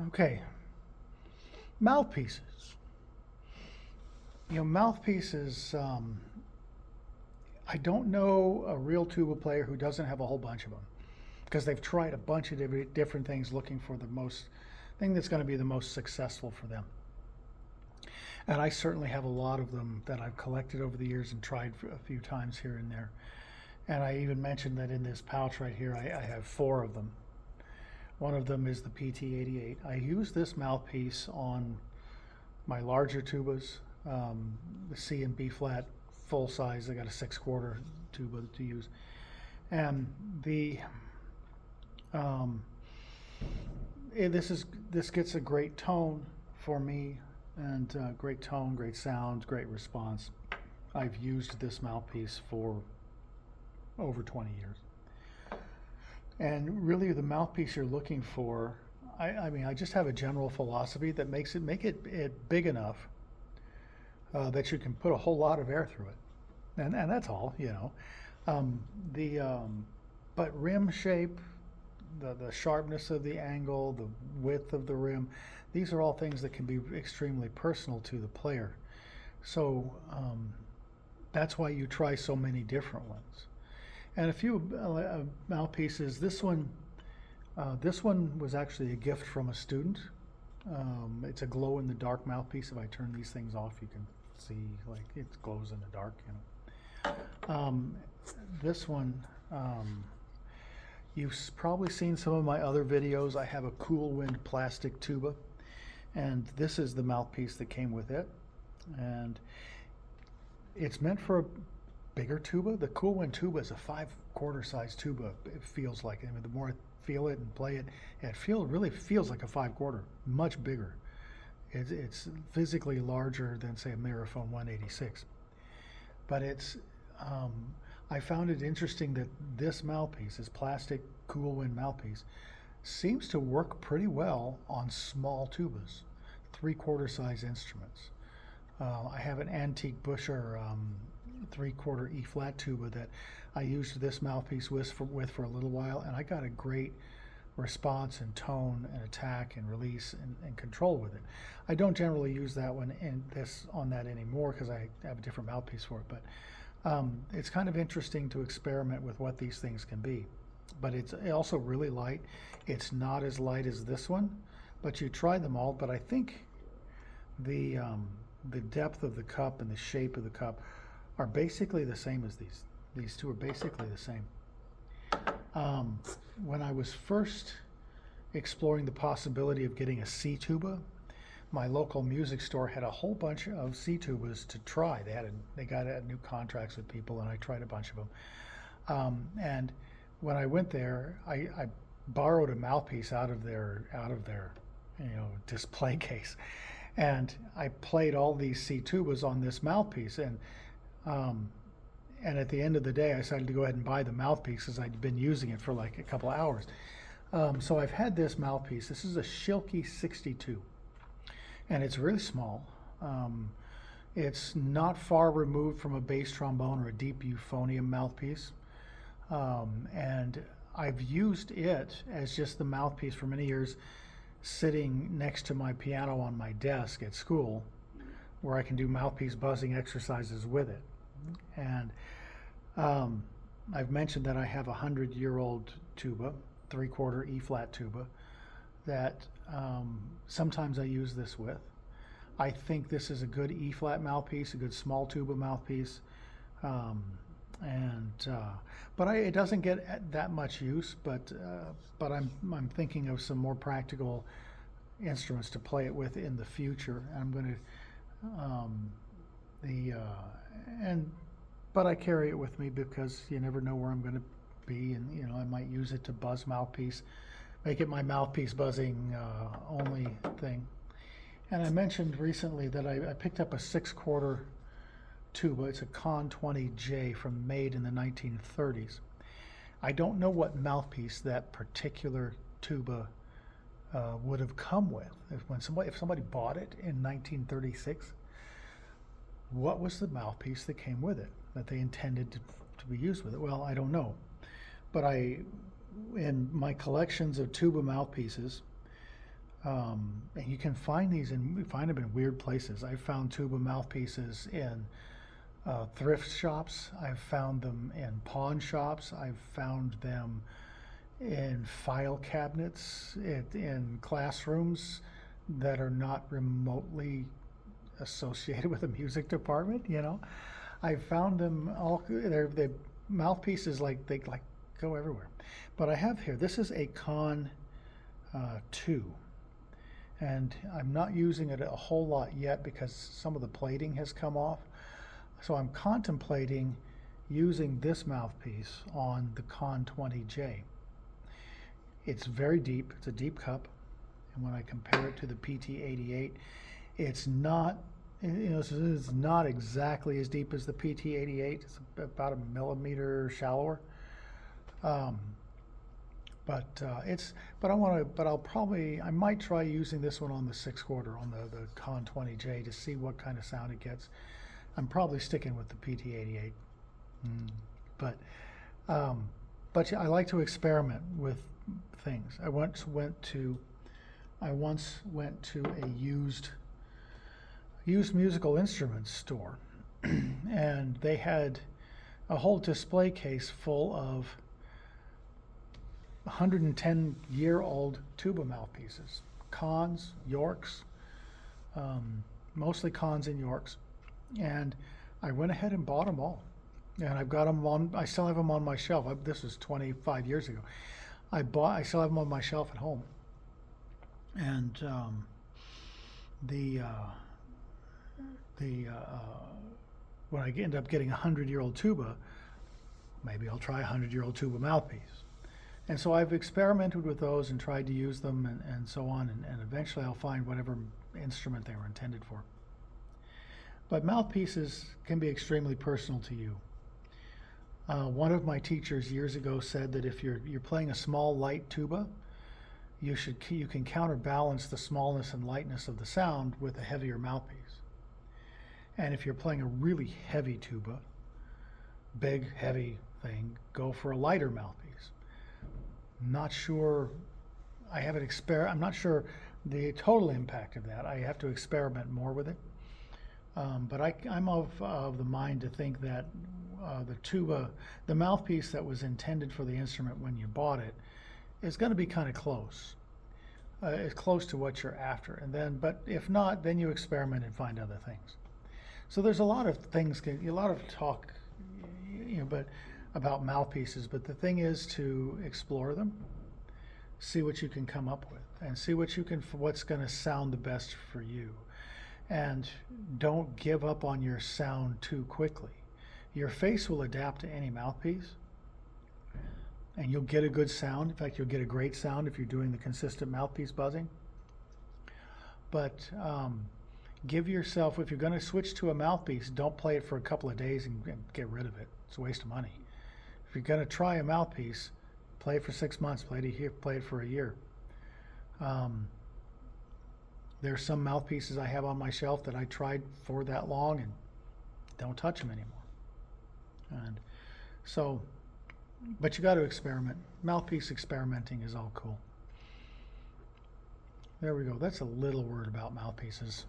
Okay, mouthpieces. Mouthpieces, I don't know a real tuba player who doesn't have a whole bunch of them because they've tried a bunch of different things looking for the most thing that's going to be the most successful for them. And I certainly have a lot of them that I've collected over the years and tried a few times here and there. And I even mentioned that in this pouch right here, I have four of them. One of them is the PT88. I use this mouthpiece on my larger tubas, the C and B flat full size. I got a 6/4 tuba to use, and um, this gets a great tone for me, and great tone, great sound, great response. I've used this mouthpiece for over 20 years. And really the mouthpiece you're looking for, I mean, I just have a general philosophy that make it big enough that you can put a whole lot of air through it. And that's all, you know. But rim shape, the sharpness of the angle, the width of the rim, these are all things that can be extremely personal to the player. So that's why you try so many different ones. And a few mouthpieces. This one was actually a gift from a student. It's a glow-in-the-dark mouthpiece. If I turn these things off, you can see like it glows in the dark. This one, you've probably seen some of my other videos. I have a Cool Wind plastic tuba, and this is the mouthpiece that came with it. And it's meant for a bigger tuba. The Cool Wind tuba is a 5/4 size tuba. It feels like. I mean, the more I feel it and play it, it really feels like a 5/4. Much bigger. It's physically larger than, say, a Miraphone 186. But I found it interesting that this mouthpiece, this plastic Cool Wind mouthpiece, seems to work pretty well on small tubas, 3/4 size instruments. I have an antique Busher 3/4 E flat tuba that I used this mouthpiece with for a little while, and I got a great response and tone and attack and release and control with it. I don't generally use that one on that anymore because I have a different mouthpiece for it, but it's kind of interesting to experiment with what these things can be. But it's also really light. It's not as light as this one, but you try them all. But I think the depth of the cup and the shape of the cup are basically the same as these. These two are basically the same. When I was first exploring the possibility of getting a C tuba, my local music store had a whole bunch of C tubas to try. They got new contracts with people, and I tried a bunch of them. And when I went there, I borrowed a mouthpiece out of their display case, and I played all these C tubas on this mouthpiece, and at the end of the day, I decided to go ahead and buy the mouthpiece because I'd been using it for like a couple of hours. So I've had this mouthpiece. This is a Schilke 62, and it's really small. It's not far removed from a bass trombone or a deep euphonium mouthpiece. And I've used it as just the mouthpiece for many years, sitting next to my piano on my desk at school, where I can do mouthpiece buzzing exercises with it. And I've mentioned that I have a 100-year-old tuba, 3/4 E flat tuba, that sometimes I use this with. I think this is a good E flat mouthpiece, a good small tuba mouthpiece, but it doesn't get that much use. But I'm thinking of some more practical instruments to play it with in the future. I'm going to but I carry it with me because you never know where I'm going to be, and I might use it to buzz mouthpiece, make it my mouthpiece buzzing only thing. And I mentioned recently that I picked up a 6/4 tuba. It's a Con 20J made in the 1930s. I don't know what mouthpiece that particular tuba would have come with. If somebody bought it in 1936, what was the mouthpiece that came with it that they intended to be used with it? Well, I don't know. But in my collections of tuba mouthpieces, And you can find these we find them in weird places. I found tuba mouthpieces in thrift shops. I've found them in pawn shops. I've found them in file cabinets, in classrooms that are not remotely associated with a music department. I found them all. They're mouthpieces, they like go everywhere. But I have here, this is a Con 2, and I'm not using it a whole lot yet because some of the plating has come off. So I'm contemplating using this mouthpiece on the Con 20J. It's very deep. It's a deep cup, and when I compare it to the PT88, it's not. It's not exactly as deep as the PT88. It's about a millimeter shallower. But I might try using this one on the 6/4 on the Con 20J to see what kind of sound it gets. I'm probably sticking with the PT88. But I like to experiment with things. I once went to a used musical instruments store, and they had a whole display case full of 110-year-old tuba mouthpieces, Cons, Yorks, mostly Cons and Yorks, and I went ahead and bought them all, and I've got them on. I still have them on my shelf. This was 25 years ago. I still have them on my shelf at home, and when I end up getting a 100-year-old tuba, maybe I'll try a 100-year-old tuba mouthpiece. And so I've experimented with those and tried to use them and so on, and eventually I'll find whatever instrument they were intended for. But mouthpieces can be extremely personal to you. One of my teachers years ago said that if you're playing a small, light tuba, you can counterbalance the smallness and lightness of the sound with a heavier mouthpiece. And if you're playing a really heavy tuba, big, heavy thing, go for a lighter mouthpiece. Not sure, I'm not sure the total impact of that. I have to experiment more with it. But I'm of the mind to think that the tuba, the mouthpiece that was intended for the instrument when you bought it, is going to be kind of close. It's close to what you're after. But if not, then you experiment and find other things. So there's a lot of things, a lot of talk, but about mouthpieces. But the thing is to explore them, see what you can come up with, and see what's going to sound the best for you. And don't give up on your sound too quickly. Your face will adapt to any mouthpiece, and you'll get a good sound. In fact, you'll get a great sound if you're doing the consistent mouthpiece buzzing. But give yourself, if you're going to switch to a mouthpiece, don't play it for a couple of days and get rid of it. It's a waste of money. If you're going to try a mouthpiece, play it for 6 months, play it for a year. There's some mouthpieces I have on my shelf that I tried for that long and don't touch them anymore. And so, but you got to experiment. Mouthpiece experimenting is all cool. There we go. That's a little word about mouthpieces.